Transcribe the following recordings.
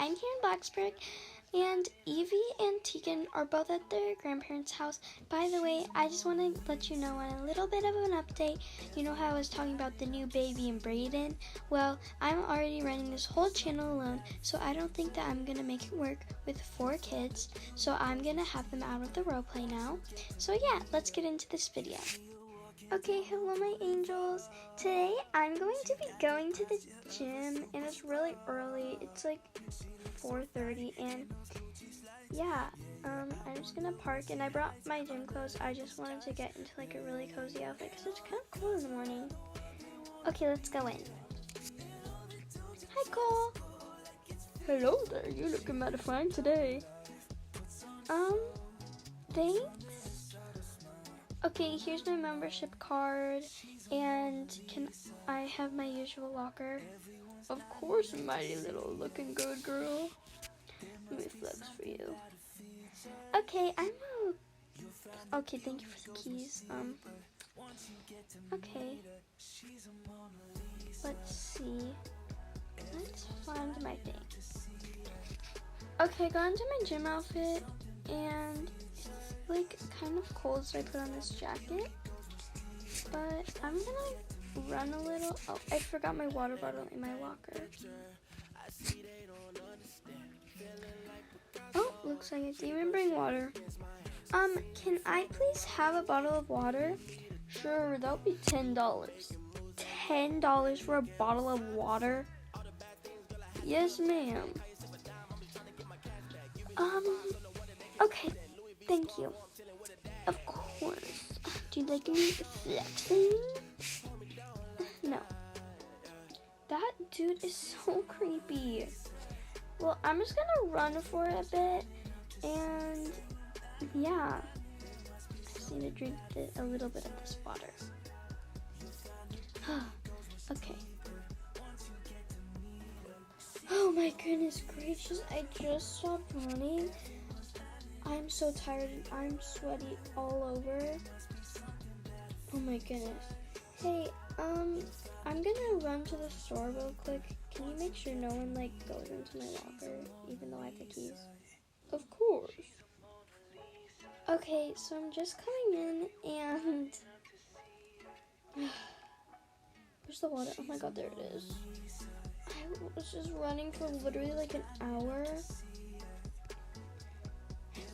I'm here in Blacksburg, and Evie and Tegan are both at their grandparents' house. By the way, I just want to let you know on a little bit of an update. You know how I was talking about the new baby and Brayden? Well, I'm already running this whole channel alone, so I don't think that I'm going to make it work with 4 kids. So I'm going to have them out of the roleplay now. So yeah, let's get into this video. Okay, hello my angels. Today I'm going to be going to the gym, and it's really early. It's like 4:30, and yeah, I'm just gonna park, and I brought my gym clothes. I just wanted to get into like a really cozy outfit because it's kind of cool in the morning. Okay, let's go in. Hi, Cole. Hello there, you looking mighty fine today. Thanks. Okay, here's my membership card, and can I have my usual locker? Of course, mighty little looking good girl. Let me flex for you. Okay, okay, thank you for the keys. Okay. Let's see. Let's find my thing. Okay, I got into my gym outfit, and like kind of cold, so I put on this jacket, but I'm gonna run a little. Oh, I forgot my water bottle in my locker. Oh, looks like I didn't even bring water. Can I please have a bottle of water? Sure, that'll be $10. $10 for a bottle of water? Yes, ma'am. Okay, thank you. Of course. Do you like me flexing? No. That dude is so creepy. Well, I'm just gonna run for a bit, and yeah. I just need to drink a little bit of this water. Okay. Oh my goodness gracious, I just stopped running. I'm so tired and I'm sweaty all over. Oh my goodness. Hey, I'm gonna run to the store real quick. Can you make sure no one like goes into my locker, even though I have the keys? Of course. Okay, so I'm just coming in, and where's the water? Oh my god, there it is. I was just running for literally like an hour.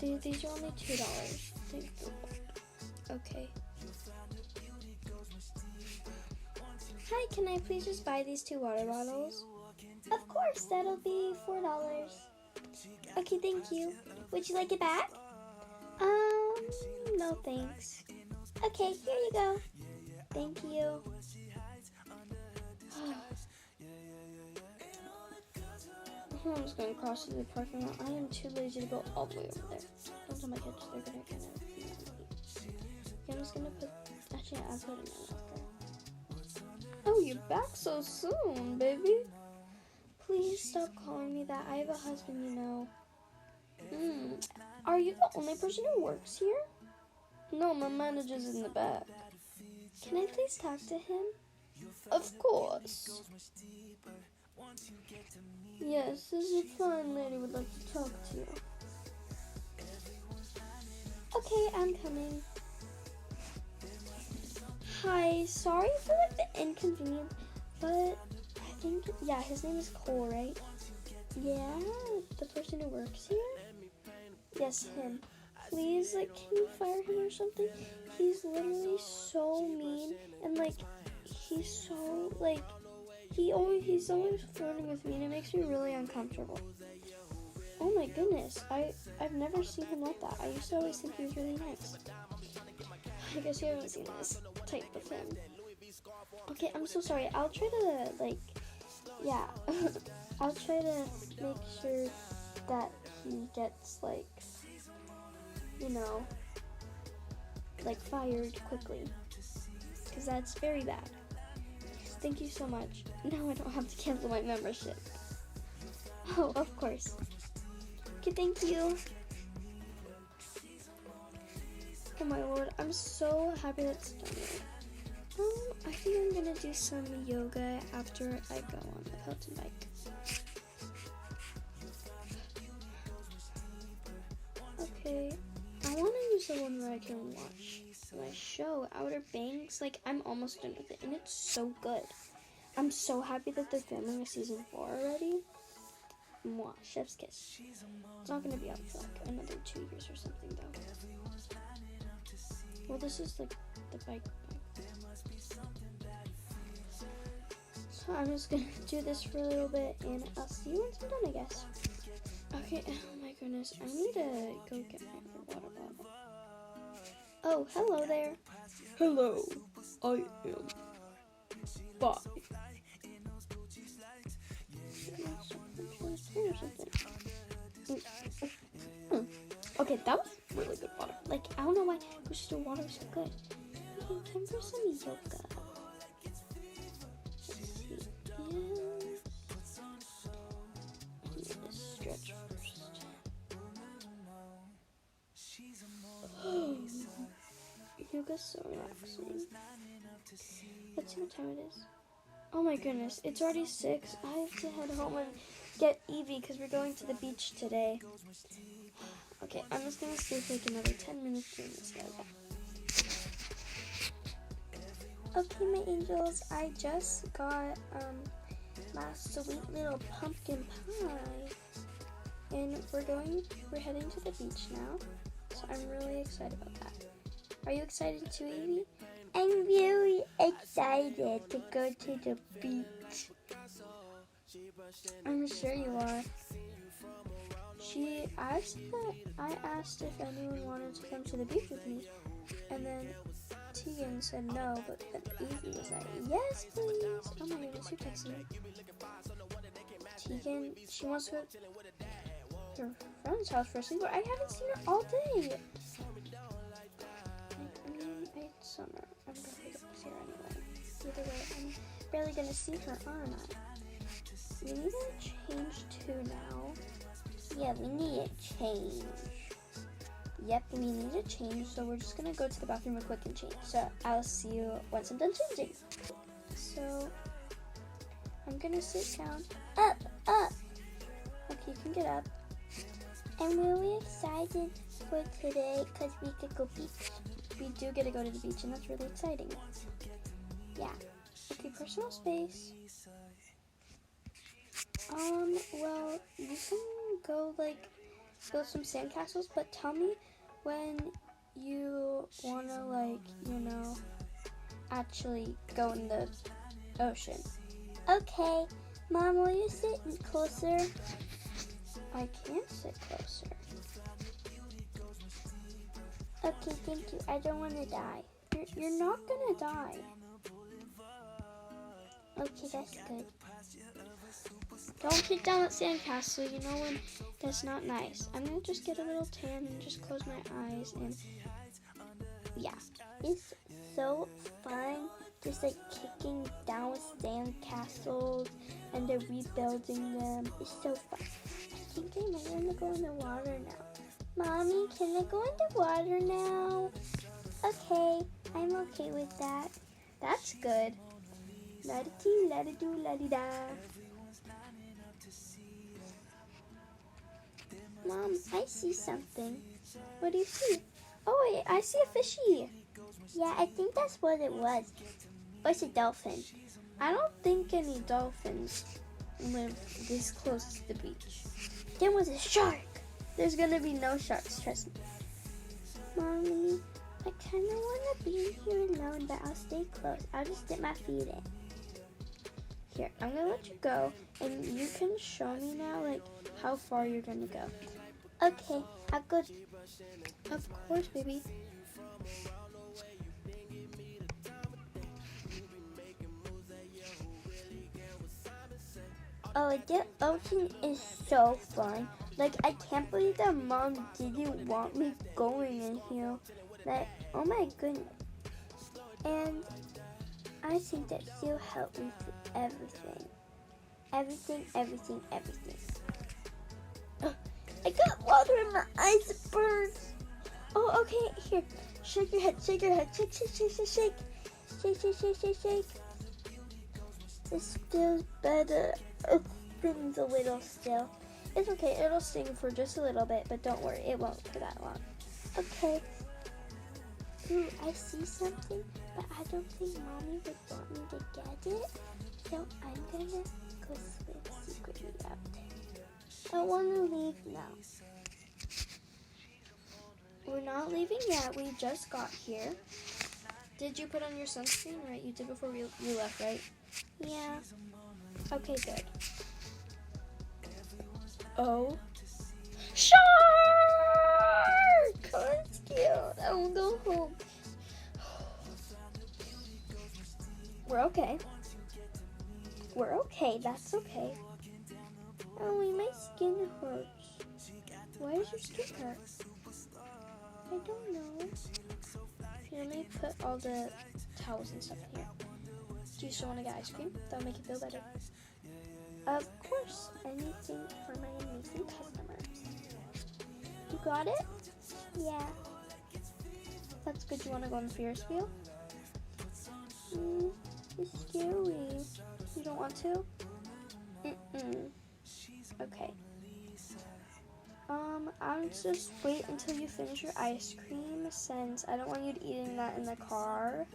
These are only $2. Thank the Lord. Okay. Hi, can I please just buy these 2 water bottles? Of course, that'll be $4. Okay, thank you. Would you like it back? No thanks. Okay, here you go. Thank you. I'm just going to cross to the parking lot. I am too lazy to go all the way over there. Don't tell my kids, they're going to kind of be mad at me. Okay, I'm just going to put, actually, I'll put it in my locker. Oh, you're back so soon, baby. Please stop calling me that. I have a husband, you know. Are you the only person who works here? No, my manager's in the back. Can I please talk to him? Of course. Yes, this fine lady would like to talk to you. Okay, I'm coming. Hi, sorry for like the inconvenience, but I think, yeah, his name is Cole, right? Yeah, the person who works here? Yes, him. Please, like, can you fire him or something? He's literally so mean, and like, he's so, like, he's always flirting with me, and it makes me really uncomfortable. Oh my goodness, I've never seen him like that. I used to always think he was really nice. I guess you haven't seen this type of him. Okay, I'm so sorry. I'll try to, like, yeah. I'll try to make sure that he gets, like, you know, like, fired quickly. Because that's very bad. Thank you so much. Now I don't have to cancel my membership. Oh, of course. Okay, thank you. Oh my lord, I'm so happy that's done. I think I'm gonna do some yoga after I go on the Peloton bike. is the one where I can watch my show, Outer Banks. Like, I'm almost done with it, and it's so good. I'm so happy that they're filming a season 4 already. Mwah, chef's kiss. It's not gonna be out for like another 2 years or something though. Well, this is like the bike. So I'm just gonna do this for a little bit, and I'll see you once I'm done, I guess. Okay, oh my goodness, I need to go get my water bottle. Oh, hello there. Hello, I am Bye. Okay, that was really good water. Like, I don't know why crystal water is so good. Okay, time for some yoga. Let's see. Yes. I need to stretch first. Yoga's so relaxing. Let's see what time it is. Oh my goodness, it's already 6. I have to head home and get Evie because we're going to the beach today. Okay, I'm just gonna stay for like another 10 minutes doing this yoga. Okay, my angels, I just got my sweet little pumpkin pie, and we're heading to the beach now. So I'm really excited about that. Are you excited too, Evie? I'm really excited to go to the beach. I'm sure you are. I asked if anyone wanted to come to the beach with me, and then Tegan said no, but then Evie was like, yes, please. Oh my goodness, who texted me? Tegan, she wants to go to her friend's house for a sleepover. I haven't seen her all day. It's summer. I'm barely gonna see her anyway. Either way, I'm barely gonna see her, aren't I? We need to change too now. Yeah, we need to change. Yep, we need to change, so we're just gonna go to the bathroom real quick and change. So I'll see you once I'm done changing. So I'm gonna sit down. Up. Okay, you can get up. I'm really excited for today because we could go beach. We do get to go to the beach, and that's really exciting. Yeah. Okay, personal space. Well, you can go, build some sandcastles, but tell me when you wanna, actually go in the ocean. Okay. Mom, will you sit closer? I can't sit closer. Okay, thank you. I don't want to die. You're not gonna die. Okay, that's good. Don't kick down that sandcastle, when that's not nice. I'm gonna just get a little tan and just close my eyes, and yeah. It's so fun just kicking down sandcastles and then rebuilding them. It's so fun. I think I might want to go in the water now. Mommy, can I go in the water now? Okay, I'm okay with that. That's good. La-da-dee, la-da-doo, la-dee-da. Mom, I see something. What do you see? Oh, wait, I see a fishy. Yeah, I think that's what it was. Or it's a dolphin. I don't think any dolphins live this close to the beach. There was a shark. There's gonna be no sharks, trust me. Mommy, I kind of want to be here alone, but I'll stay close. I'll just dip my feet in. Here, I'm gonna let you go, and you can show me now, how far you're gonna go. Okay, I'll go. Of course, baby. Oh, the ocean is so fun. I can't believe that Mom didn't want me going in here. Oh my goodness. And I think that she'll help me through everything. Everything. I got water in my eyes, it burns. Oh, okay, here. Shake your head. Shake. Shake. This feels better. It stings a little still. It's okay, it'll sting for just a little bit, but don't worry, it won't for that long. Okay, Ooh, I see something, but I don't think Mommy would want me to get it. So I'm gonna go swim secretly out. I wanna leave now. We're not leaving yet. We just got here. Did you put on your sunscreen? Right, you did before you left, right? Yeah. Okay, good. Oh. Shark! Oh, that's cute. I will go home. We're okay. We're okay. That's okay. Oh, my skin hurts. Why does your skin hurt? I don't know. Here, let me put all the towels and stuff in here. Do you still want to get ice cream? That'll make you feel better. Of course, anything for my amazing customers. You got it? Yeah. That's good. You want to go on the Ferris wheel? It's scary. You don't want to? Okay. I'll just wait until you finish your ice cream since I don't want you eating that in the car.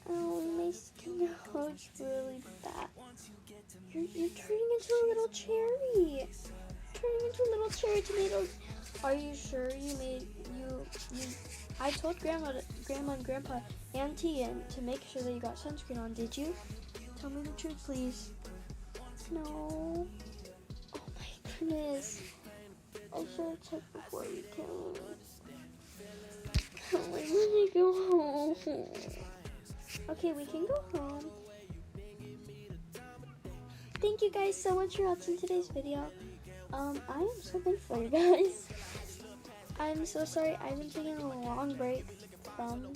Oh, my skin hurts really bad. You're turning into a little cherry. Turning into a little cherry tomato. Are you sure you made you? I told Grandma and Grandpa and Tegan to make sure that you got sunscreen on. Did you? Tell me the truth, please. No. Oh my goodness. I should have checked before you came. Oh, I want to go home. Okay, we can go home. Thank you guys so much for watching today's video. I am so thankful for you guys. I'm so sorry. I've been taking a long break from,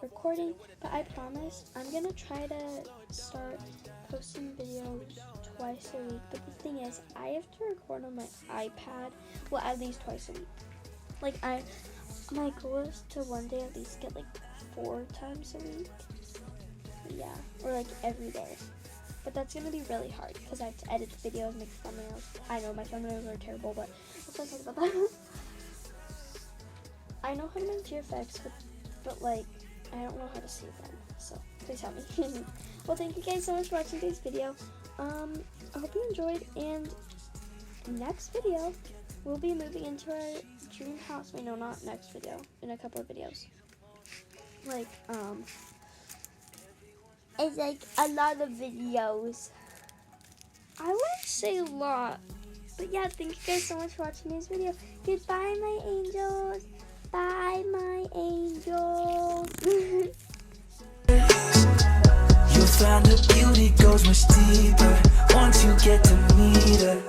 recording, but I promise I'm gonna try to start posting videos twice a week. But the thing is, I have to record on my iPad, well, at least twice a week. My goal is to one day at least get 4 times a week. Yeah, or every day. But that's gonna be really hard because I have to edit the videos, make thumbnails. I know my thumbnails are terrible, but let's not talk about that. I know how to make GFX, but I don't know how to save them. So please help me. Well, thank you guys so much for watching today's video. I hope you enjoyed, and next video we'll be moving into our dream house. Wait, no, not next video. In a couple of videos. It's a lot of videos. I wouldn't say a lot, but yeah, thank you guys so much for watching this video. Goodbye, my angels. Bye, my angels. You'll find the beauty goes much deeper once you get to meet her.